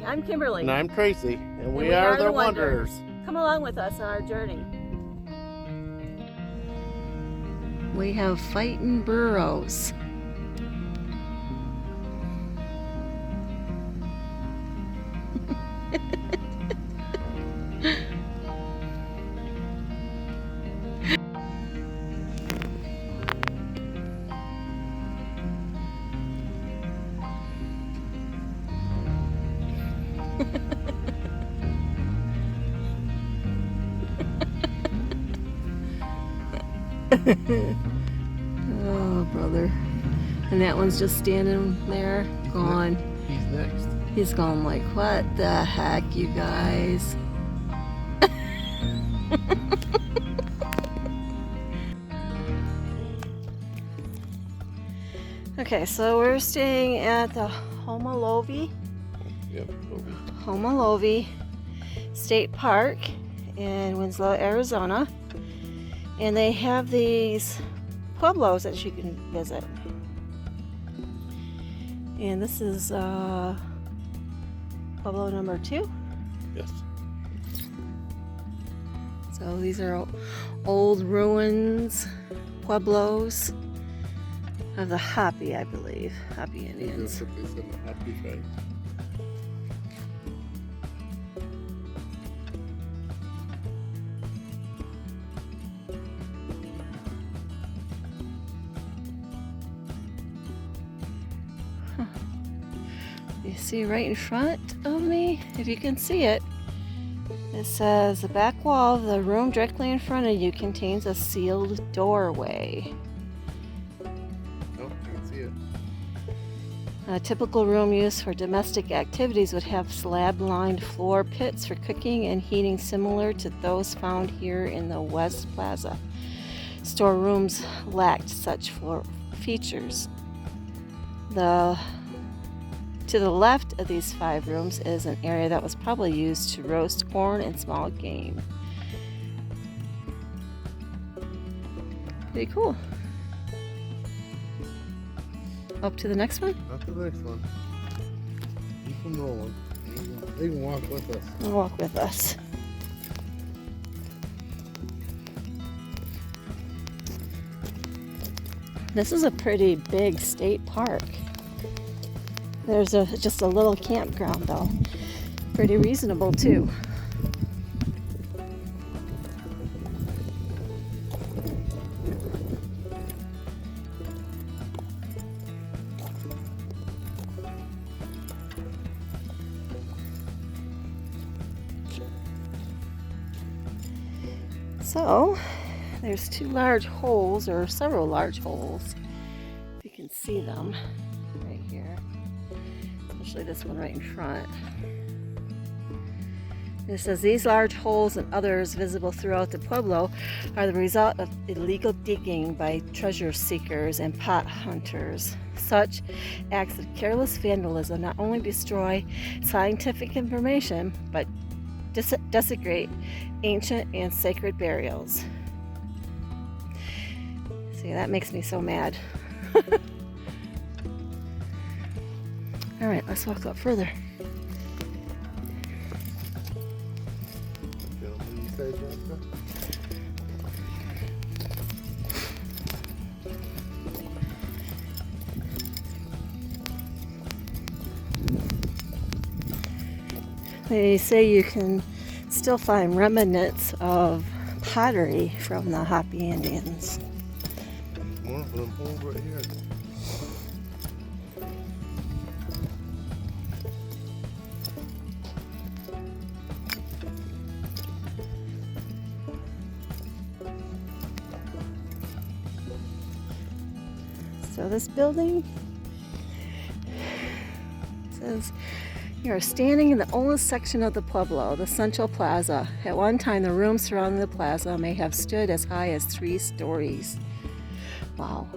I'm Kimberly. And I'm Tracy, and we are the Wanderers. Come along with us on our journey. We have fighting burros. Oh, brother. And that one's just standing there, gone. He's next. He's going like, what the heck, you guys? Okay, so we're staying at the Homolovi State Park in Winslow, Arizona. And they have these pueblos that you can visit. And this is Pueblo number 2. Yes. So these are old ruins, pueblos of the Hopi, I believe. Hopi Indians. You see right in front of me, if you can see it, it says the back wall of the room directly in front of you contains a sealed doorway. Oh, you can see it. A typical room used for domestic activities would have slab-lined floor pits for cooking and heating similar to those found here in the West Plaza. Storerooms lacked such floor features. To the left of these 5 rooms is an area that was probably used to roast corn and small game. Pretty cool. Up to the next one? Up to the next one. Keep them rolling. They can walk with us. They'll walk with us. This is a pretty big state park. There's just a little campground though. Pretty reasonable too. So, there's 2 large holes, or several large holes, if you can see them right here. Especially this one right in front. It says these large holes and others visible throughout the Pueblo are the result of illegal digging by treasure seekers and pot hunters. Such acts of careless vandalism not only destroy scientific information, but desecrate ancient and sacred burials. See, that makes me so mad. All right, let's walk up further. They say you can still find remnants of pottery from the Hopi Indians. One of them holes right here. So this building says you are standing in the oldest section of the Pueblo, the Central Plaza. At one time, the rooms surrounding the plaza may have stood as high as 3 stories. Wow.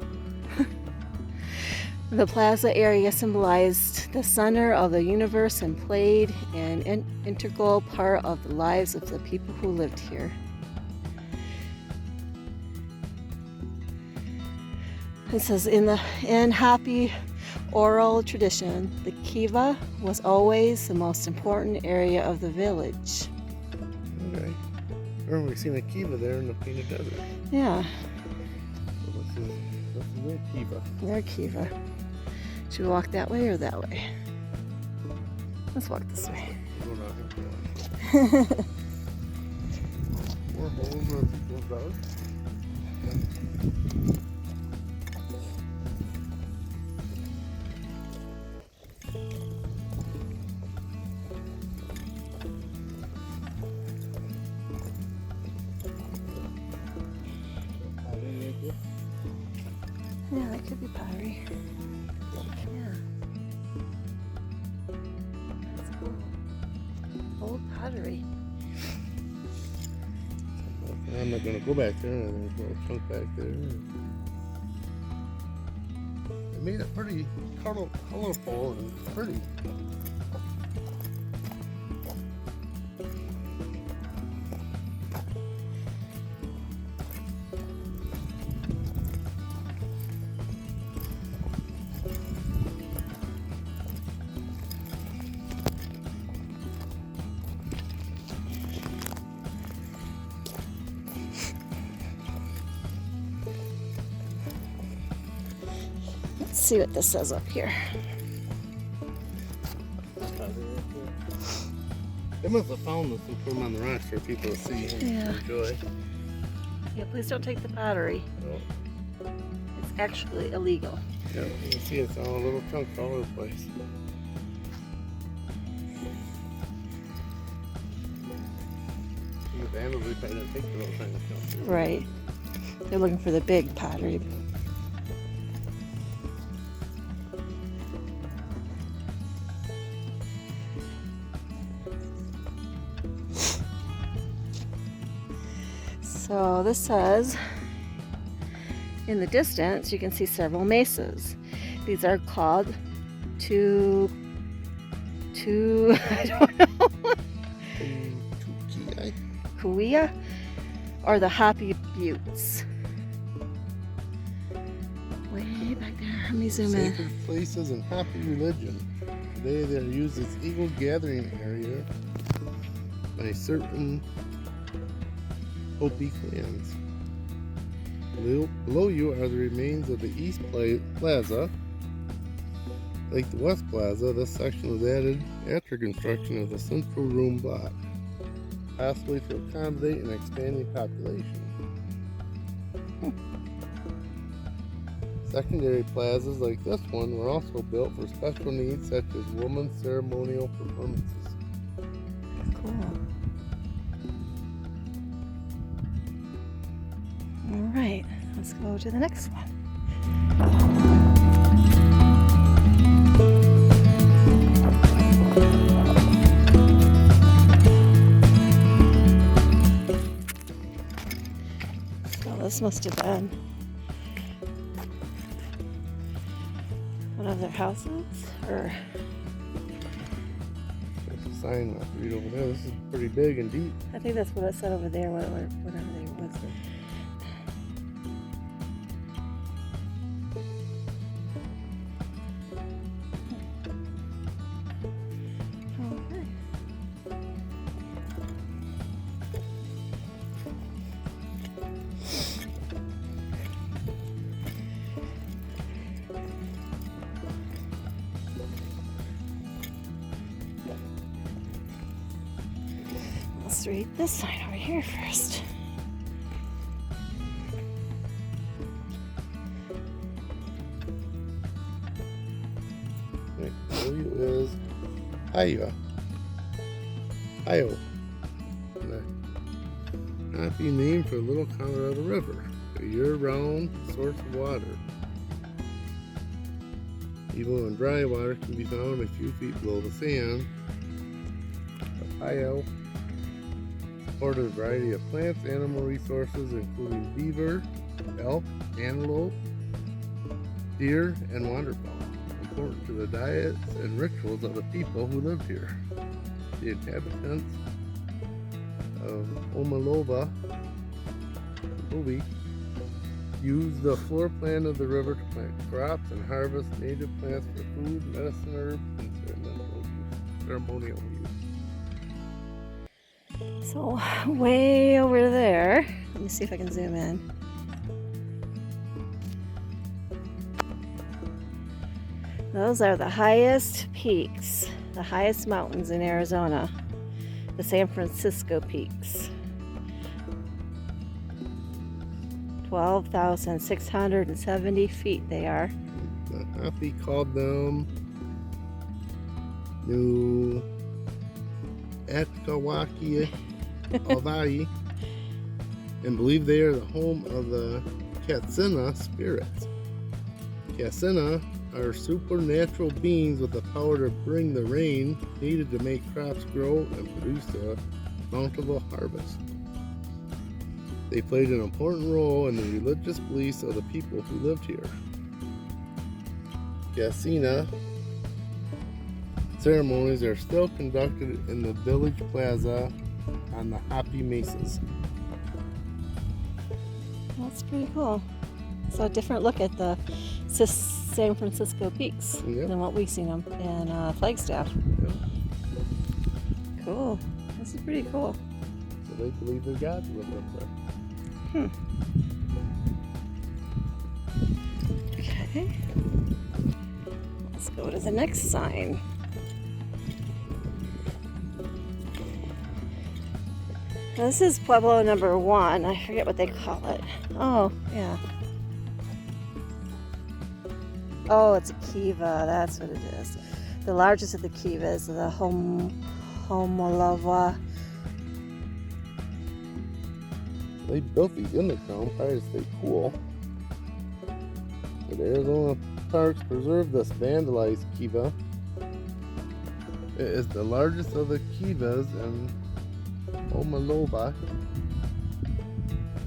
The plaza area symbolized the center of the universe and played an integral part of the lives of the people who lived here. It says in Hopi oral tradition, the kiva was always the most important area of the village. Okay. I remember seeing a kiva there in the Painted Desert. Yeah, So this is their kiva. their kiva. Should we walk that way or that way? Let's walk this way. Go down here. More holes where people dug. Yeah, that could be pottery. Yeah. That's cool. Old pottery. I'm not gonna go back there. There's a little chunk back there. They made it pretty colorful and pretty. Let's see what this says up here. They must have found this and put them on the rocks for people to see and Yeah. enjoy. Yeah, please don't take the pottery. So, It's actually illegal. yeah, you can see it's all little chunks all over the place. The vandals, they probably didn't take the little tiny chunks. Right. They're looking for the big pottery. So this says, in the distance, you can see several mesas. These are called I don't know, Kuia, or the Hopi Buttes. Way back there, let me zoom in. Sacred places and Hopi religion. Today they are used as eagle gathering area by certain Hopi clans. Below you are the remains of the East Plaza. Like the West Plaza, this section was added after construction of the central room block, possibly to accommodate an expanding population. Secondary plazas like this one were also built for special needs such as women's ceremonial performances. Cool. All right, let's go to the next one. So this must have been one of their houses, or There's a sign I have to read over there. This is pretty big and deep. I think that's what it said over there, whatever they was. Okay. Let's read this sign over here first. Right below you is Iowa. A happy name for the Little Colorado River, a year-round source of water. Even when dry water can be found a few feet below the sand. Ohio supported a variety of plants, animal resources, including beaver, elk, antelope, deer, and waterfowl, important to the diets and rituals of the people who lived here. The inhabitants of Homolovi use the floor plan of the river to plant crops and harvest native plants for food, medicine, herbs, and ceremonial use. So way over there, let me see if I can zoom in. Those are the highest peaks, the highest mountains in Arizona, the San Francisco peaks. 12,670 feet they are. The Hopi called them New Atkawaki Alvai and believe they are the home of the Katsina spirits. Katsina are supernatural beings with the power to bring the rain needed to make crops grow and produce a bountiful harvest. They played an important role in the religious beliefs of the people who lived here. Katsina ceremonies are still conducted in the village plaza on the Hopi mesas. That's pretty cool. So a different look at the San Francisco peaks than what we've seen them in Flagstaff. Yep. Cool. This is pretty cool. So they believe their gods live up there. Okay. Let's go to the next sign. Now, this is Pueblo number 1. I forget what they call it. Oh, yeah. Oh, it's a kiva. That's what it is. The largest of the kivas, the Homolovi. They built these in the ground probably to stay cool. But Arizona parks preserve this vandalized kiva. It is the largest of the kivas in Homolovi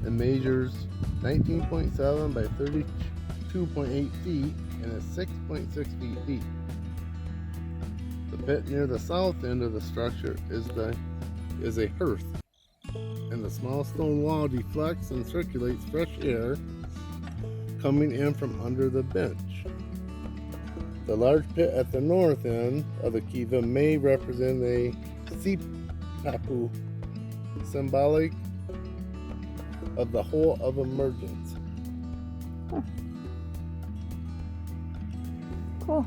and measures 19.7 by 32.8 feet and is 6.6 feet deep. The pit near the south end of the structure is a hearth, and the small stone wall deflects and circulates fresh air coming in from under the bench. The large pit at the north end of the kiva may represent a sipapu, symbolic of the hole of emergence. Cool.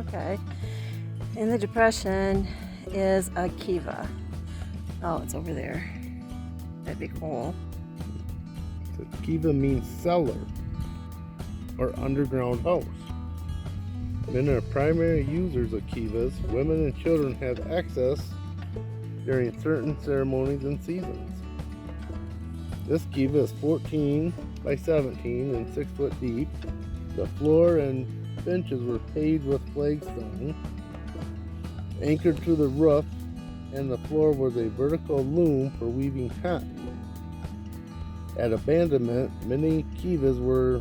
Okay. In the depression is a kiva. Oh, it's over there. That'd be cool. The kiva means cellar or underground house. Men are primary users of kivas. Women and children have access during certain ceremonies and seasons. This kiva is 14 by 17 and 6 foot deep. The floor and benches were paved with flagstone, anchored to the roof, and the floor was a vertical loom for weaving cotton. At abandonment, many kivas were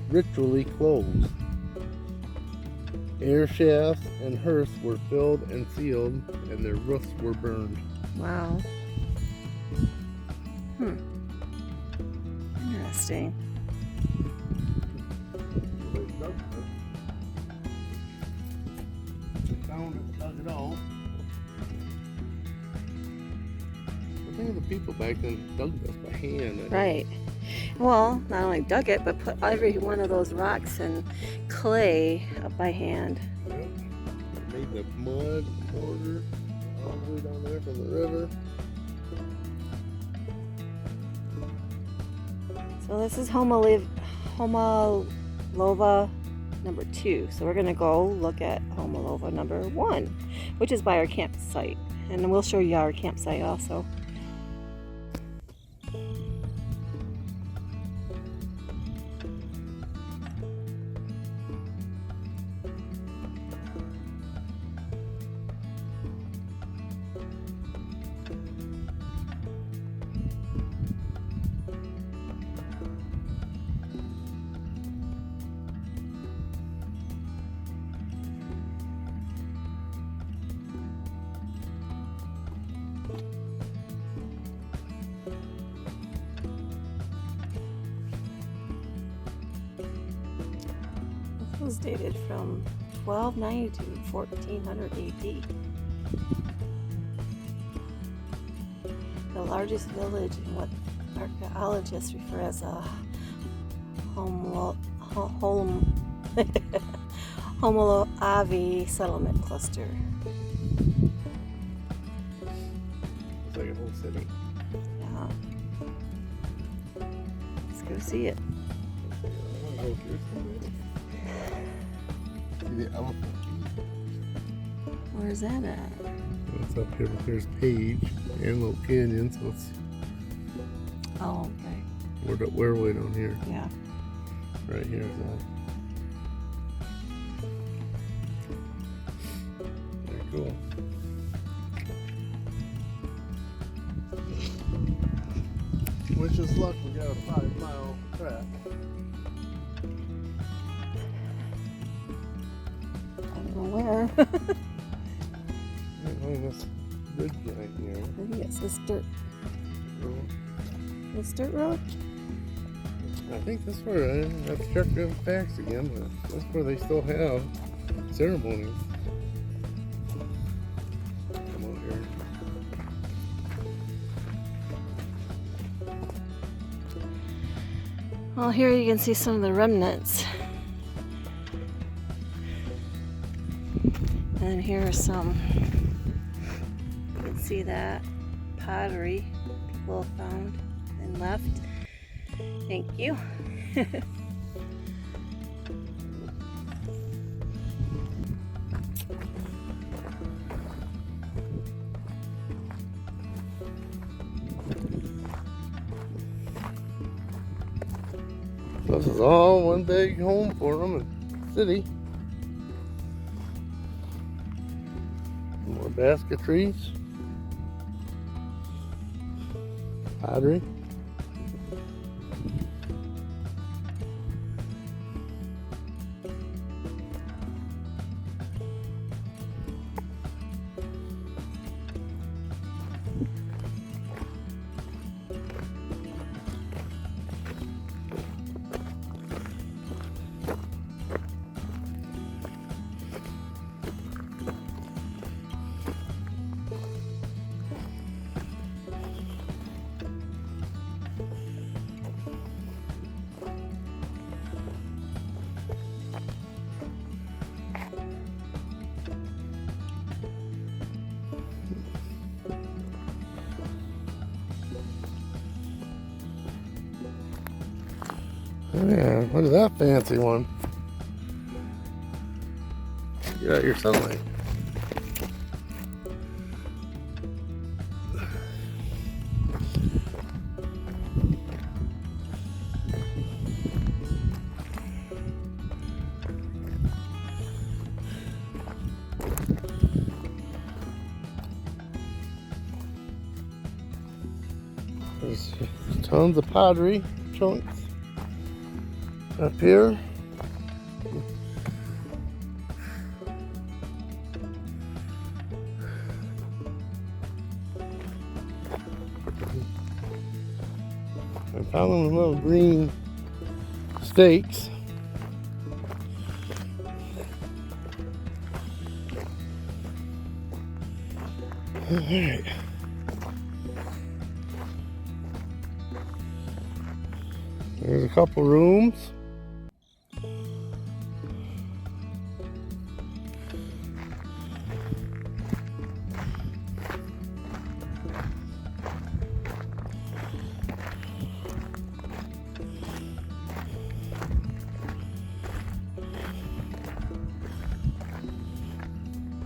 ritually closed. Air shafts and hearths were filled and sealed, and their roofs were burned. Wow. Interesting. Dug it all. I think the people back then dug this by hand. Right. Well, not only dug it, but put every one of those rocks and clay up by hand. Yep. Made the mud mortar all the way down there from the river. So this is Homolova number 2. So we're going to go look at Homolova number 1, which is by our campsite. And we'll show you our campsite also. It was dated from 1290 to 1400 AD. The largest village in what archaeologists refer as a Homolovi Settlement cluster. It's like a whole city. Yeah. Let's go see it. See the elephant. Where's that at? It's up here, but there's Page, Antelope Canyon, so it's Oh, okay. we're way down here. Yeah. Right here is very cool. Wish us luck, we got a 5-mile track. I don't know where. On this bridge right here. I think it's this dirt road. I think that's where I have to check the facts again, but that's where they still have ceremonies. Come out here. Well, here you can see some of the remnants. And here are some. You can see that pottery people found and left. Thank you. This is all one big home for them, a city. More basketries. Pottery. Oh yeah, look at that fancy one. Get out your sunlight. There's tons of pottery chunks up here. I found them little green stakes. All right. There's a couple rooms.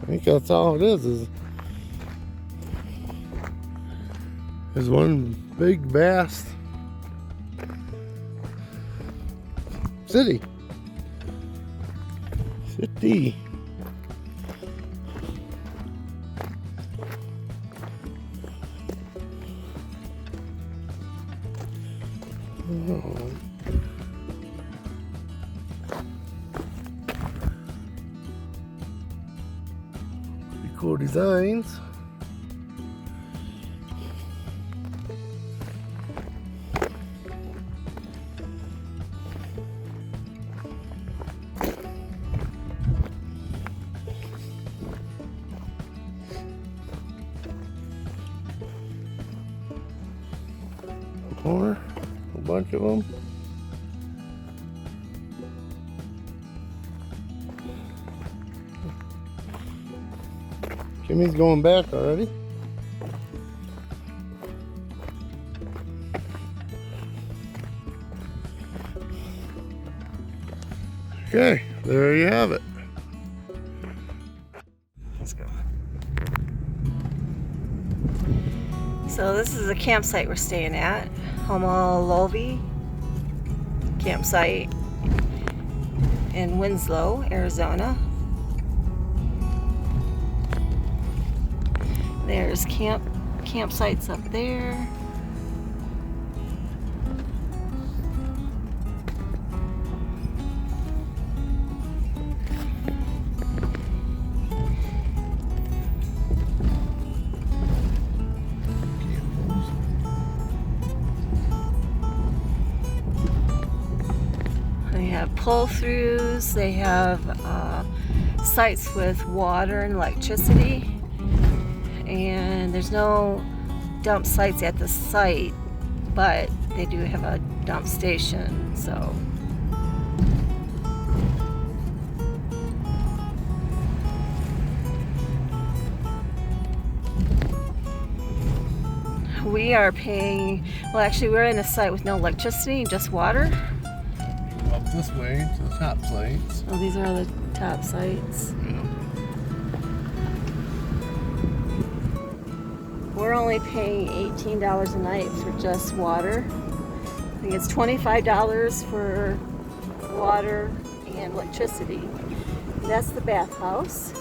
I think that's all it is one big vast city. Oh. Pretty cool designs. More, a bunch of them. Jimmy's going back already. Okay, there you have it. Let's go. So this is a campsite we're staying at, Homolovi campsite in Winslow, Arizona. There's campsites up there. They have pull-throughs. They have sites with water and electricity. And there's no dump sites at the site, but they do have a dump station, so. We are paying, well actually we're in a site with no electricity, just water. Up this way to the top sites. Oh, these are the top sites. Yeah. We're only paying $18 a night for just water. I think it's $25 for water and electricity. That's the bathhouse.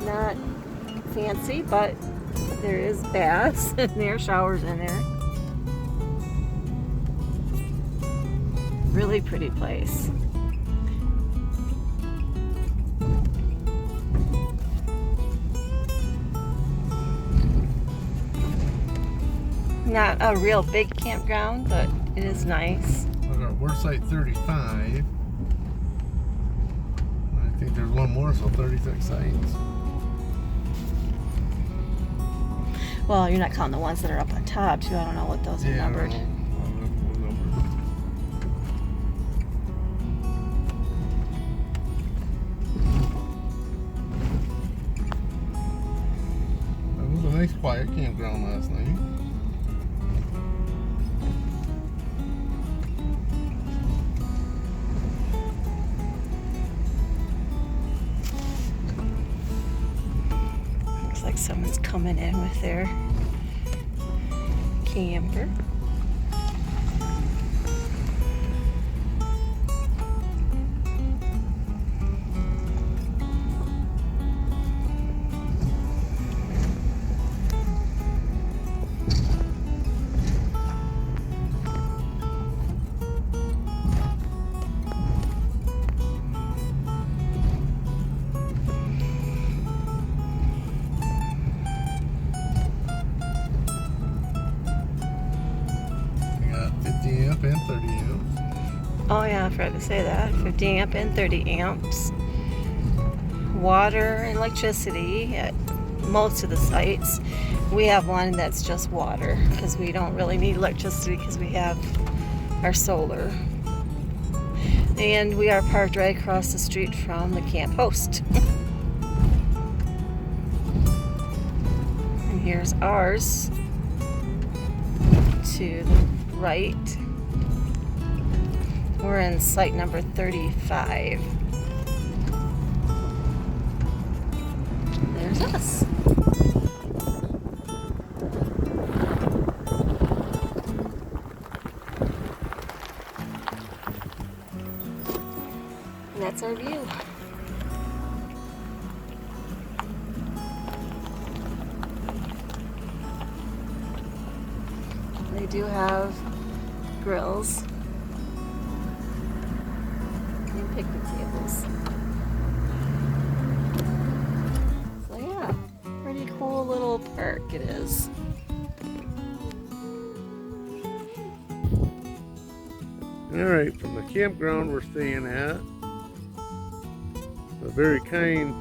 Not fancy, but there is baths in there, showers in there. Really pretty place. Not a real big campground, but it is nice. We're site 35. I think there's one more, so 36 sites. Well, you're not counting the ones that are up on top, too. I don't know what those are numbered. It was a nice quiet campground last night. Looks like someone's coming in with their camper. Amp and 30 amps. Oh yeah, I forgot to say that. 50 amp and 30 amps. Water and electricity at most of the sites. We have one that's just water because we don't really need electricity because we have our solar. And we are parked right across the street from the camp host. And here's ours to the right. We're in site number 35. There's us. And that's our view. They do have grills and picnic tables. So yeah, pretty cool little park it is. Alright, from the campground we're staying at, a very kind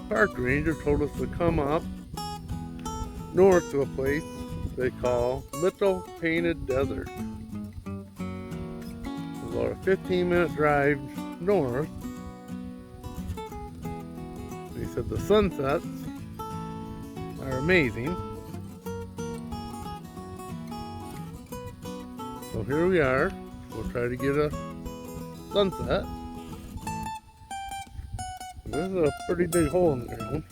park ranger told us to come up north to a place they call Little Painted Desert. About a 15-minute drive north. They said the sunsets are amazing. So here we are. We'll try to get a sunset. This is a pretty big hole in the ground.